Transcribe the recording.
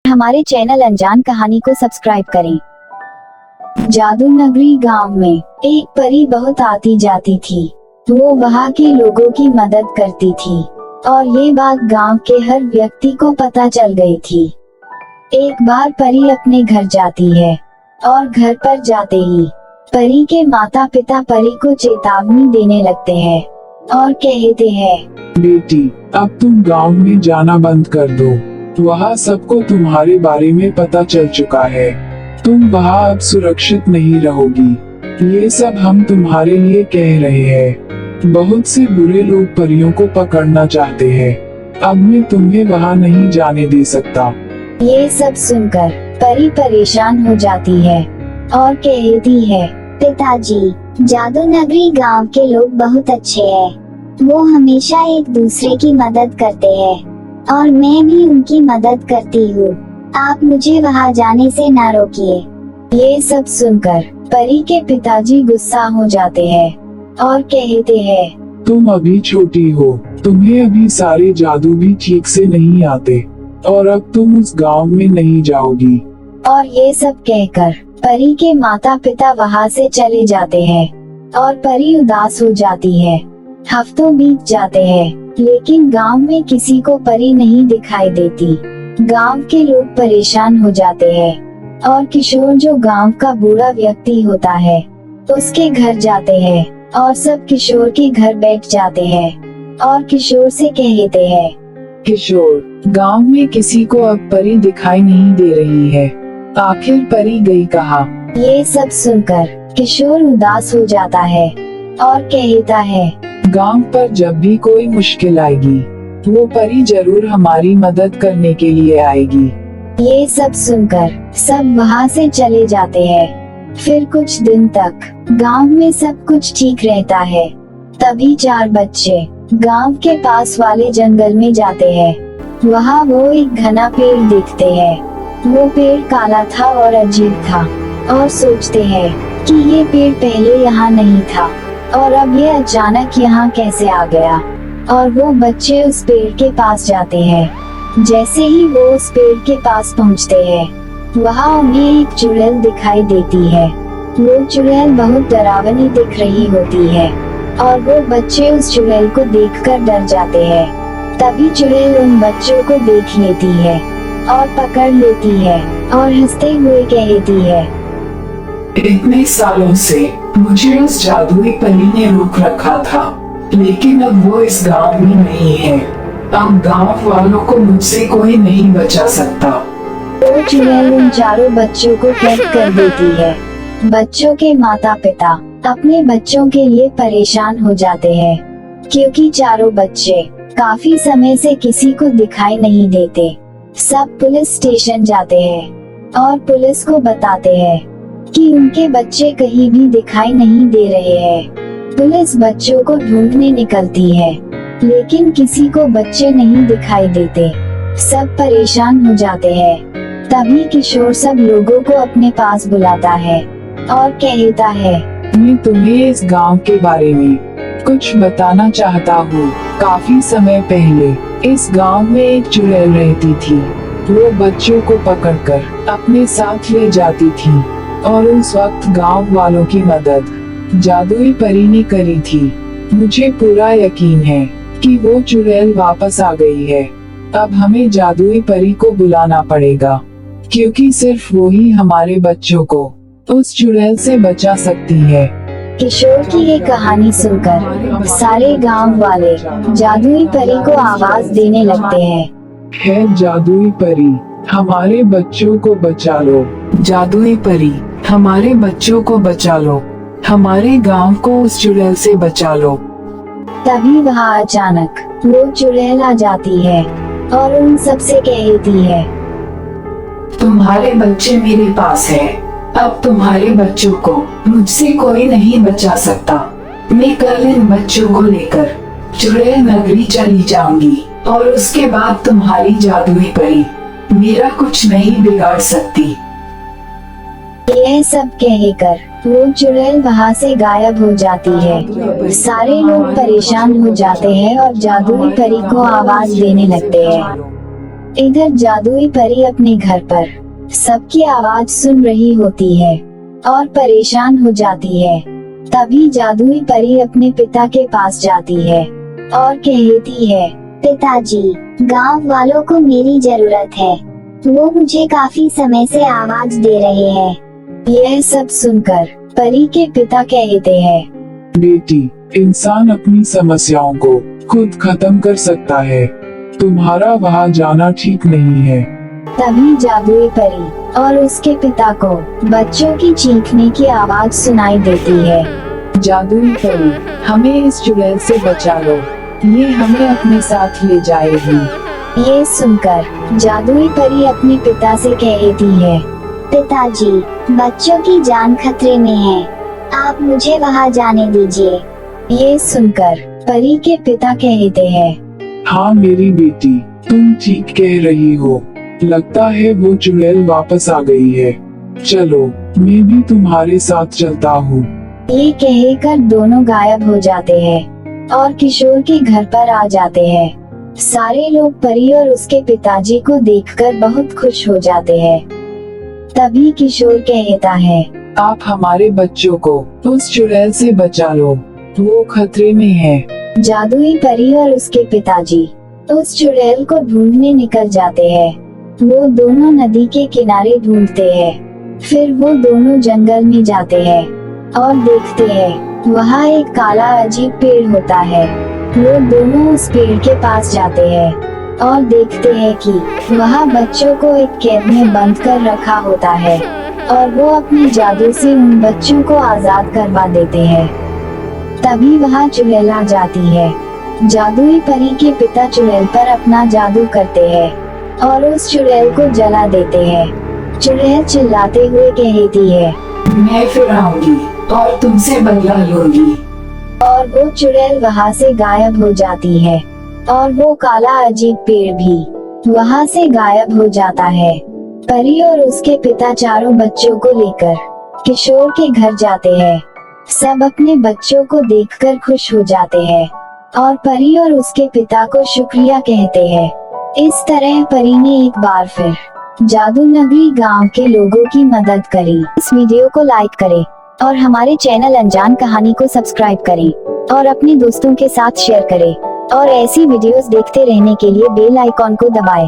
हमारे चैनल अनजान कहानी को सब्सक्राइब करें। जादू नगरी गांव में एक परी बहुत आती जाती थी। वो वहाँ के लोगों की मदद करती थी और ये बात गांव के हर व्यक्ति को पता चल गई थी। एक बार परी अपने घर जाती है और घर पर जाते ही परी के माता पिता परी को चेतावनी देने लगते हैं और कहते हैं, बेटी, अब तुम गांव में जाना बंद कर दो। वहाँ सबको तुम्हारे बारे में पता चल चुका है। तुम वहाँ अब सुरक्षित नहीं रहोगी। ये सब हम तुम्हारे लिए कह रहे हैं। बहुत से बुरे लोग परियों को पकड़ना चाहते हैं। अब मैं तुम्हें वहाँ नहीं जाने दे सकता। ये सब सुनकर परी परेशान हो जाती है और कहती है, पिताजी, जादू नगरी गांव के लोग बहुत अच्छे हैं। वो हमेशा एक दूसरे की मदद करते हैं और मैं भी उनकी मदद करती हूँ। आप मुझे वहाँ जाने से ना रोकिए। ये सब सुनकर परी के पिताजी गुस्सा हो जाते हैं और कहते हैं, तुम अभी छोटी हो, तुम्हें अभी सारे जादू भी ठीक से नहीं आते और अब तुम उस गांव में नहीं जाओगी। और ये सब कहकर परी के माता पिता वहाँ से चले जाते हैं और परी उदास हो जाती है। हफ्तों बीत जाते हैं लेकिन गांव में किसी को परी नहीं दिखाई देती। गांव के लोग परेशान हो जाते हैं और किशोर, जो गांव का बूढ़ा व्यक्ति होता है, उसके घर जाते हैं और सब किशोर के घर बैठ जाते हैं और किशोर से कहते हैं, किशोर, गांव में किसी को अब परी दिखाई नहीं दे रही है। आखिर परी गई कहाँ? ये सब सुनकर किशोर उदास हो जाता है और कहता है, गांव पर जब भी कोई मुश्किल आएगी, वो परी जरूर हमारी मदद करने के लिए आएगी। ये सब सुनकर सब वहाँ से चले जाते हैं। फिर कुछ दिन तक गांव में सब कुछ ठीक रहता है। तभी 4 बच्चे गांव के पास वाले जंगल में जाते हैं। वहाँ वो एक घना पेड़ देखते हैं। वो पेड़ काला था और अजीब था और सोचते हैं कि ये पेड़ पहले यहाँ नहीं था और अब ये अचानक यहाँ कैसे आ गया। और वो बच्चे उस पेड़ के पास जाते हैं। जैसे ही वो उस पेड़ के पास पहुँचते हैं, वहाँ उन्हें एक चुड़ैल दिखाई देती है। वो चुड़ैल बहुत डरावनी दिख रही होती है और वो बच्चे उस चुड़ैल को देखकर डर जाते हैं। तभी चुड़ैल उन बच्चों को देख लेती है और पकड़ लेती है और हंसते हुए कहती है, इतने सालों से मुझे उस जादुई परी ने रोक रखा था, लेकिन अब वो इस गांव में नहीं है। अब गांव वालों को मुझसे कोई नहीं बचा सकता। वो चुड़ैल उन 4 बच्चों को कैद कर देती है। बच्चों के माता पिता अपने बच्चों के लिए परेशान हो जाते हैं क्योंकि 4 बच्चे काफी समय से किसी को दिखाई नहीं देते। सब पुलिस स्टेशन जाते हैं और पुलिस को बताते हैं कि उनके बच्चे कहीं भी दिखाई नहीं दे रहे हैं। पुलिस बच्चों को ढूंढने निकलती है लेकिन किसी को बच्चे नहीं दिखाई देते। सब परेशान हो जाते हैं। तभी किशोर सब लोगों को अपने पास बुलाता है और कहता है, मैं तुम्हें इस गांव के बारे में कुछ बताना चाहता हूँ। काफी समय पहले इस गांव में एक चुड़ैल रहती थी। वो बच्चों को पकड़कर अपने साथ ले जाती थी और उस वक्त गांव वालों की मदद जादुई परी ने करी थी। मुझे पूरा यकीन है कि वो चुड़ैल वापस आ गई है। अब हमें जादुई परी को बुलाना पड़ेगा क्योंकि सिर्फ वो ही हमारे बच्चों को उस चुड़ैल से बचा सकती है। किशोर की ये कहानी सुनकर सारे गांव वाले जादुई परी को आवाज देने लगते हैं, है जादुई परी, हमारे बच्चों को बचा लो। जादुई परी, हमारे बच्चों को बचा लो। हमारे गांव को उस चुड़ैल से बचा लो। तभी वहाँ अचानक वो चुड़ैल आ जाती है और उन सब से कहती है, तुम्हारे बच्चे मेरे पास है। अब तुम्हारे बच्चों को मुझसे कोई नहीं बचा सकता। मैं कल इन बच्चों को लेकर चुड़ैल नगरी चली जाऊंगी और उसके बाद तुम्हारी जादुई परी मेरा कुछ नहीं बिगाड़ सकती। यह सब कहकर वो चुड़ैल वहाँ से गायब हो जाती है। सारे लोग परेशान हो जाते हैं और जादुई परी को आवाज देने लगते हैं। इधर जादुई परी अपने घर पर सबकी आवाज सुन रही होती है और परेशान हो जाती है। तभी जादुई परी अपने पिता के पास जाती है और कहती है, पिताजी, गांव वालों को मेरी जरूरत है। वो मुझे काफी समय से आवाज दे रहे हैं। यह सब सुनकर परी के पिता कहते हैं, बेटी, इंसान अपनी समस्याओं को खुद खत्म कर सकता है। तुम्हारा वहाँ जाना ठीक नहीं है। तभी जादुई परी और उसके पिता को बच्चों की चीखने की आवाज सुनाई देती है। जादुई परी, हमें इस चुड़ैल से बचा लो, ये हमें अपने साथ ले जाएगी। ये सुनकर जादुई परी अपने पिता से कहती है, पिताजी, बच्चों की जान खतरे में है, आप मुझे वहाँ जाने दीजिए। ये सुनकर परी के पिता कहते हैं, हाँ मेरी बेटी, तुम ठीक कह रही हो। लगता है वो चुड़ैल वापस आ गई है। चलो, मैं भी तुम्हारे साथ चलता हूँ। ये कहकर दोनों गायब हो जाते हैं और किशोर के घर पर आ जाते हैं। सारे लोग परी और उसके पिताजी को देखकर बहुत खुश हो जाते हैं। तभी किशोर कहता है, आप हमारे बच्चों को उस चुड़ैल से बचा लो, वो खतरे में है। जादुई परी और उसके पिताजी उस चुड़ैल को ढूंढने निकल जाते हैं। वो दोनों नदी के किनारे ढूंढते हैं। फिर वो दोनों जंगल में जाते हैं और देखते हैं वहाँ एक काला अजीब पेड़ होता है। वो दोनों उस पेड़ के पास जाते हैं और देखते हैं कि वहाँ बच्चों को एक कैद में बंद कर रखा होता है और वो अपने जादू से उन बच्चों को आजाद करवा देते हैं। तभी वहाँ चुड़ैल आ जाती है। जादुई परी के पिता चुड़ैल पर अपना जादू करते हैं और उस चुड़ैल को जला देते हैं। चुड़ैल चिल्लाते हुए कहती है, मैं फिर आऊंगी और तुमसे बदला लूंगी। और वो चुड़ैल वहाँ से गायब हो जाती है और वो काला अजीब पेड़ भी वहाँ से गायब हो जाता है। परी और उसके पिता चारों बच्चों को लेकर किशोर के घर जाते हैं। सब अपने बच्चों को देखकर खुश हो जाते हैं और परी और उसके पिता को शुक्रिया कहते हैं। इस तरह परी ने एक बार फिर जादू नगरी गांव के लोगों की मदद करी। इस वीडियो को लाइक करें और हमारे चैनल अनजान कहानी को सब्सक्राइब करें और अपने दोस्तों के साथ शेयर करें और ऐसी वीडियोस देखते रहने के लिए बेल आइकॉन को दबाएं।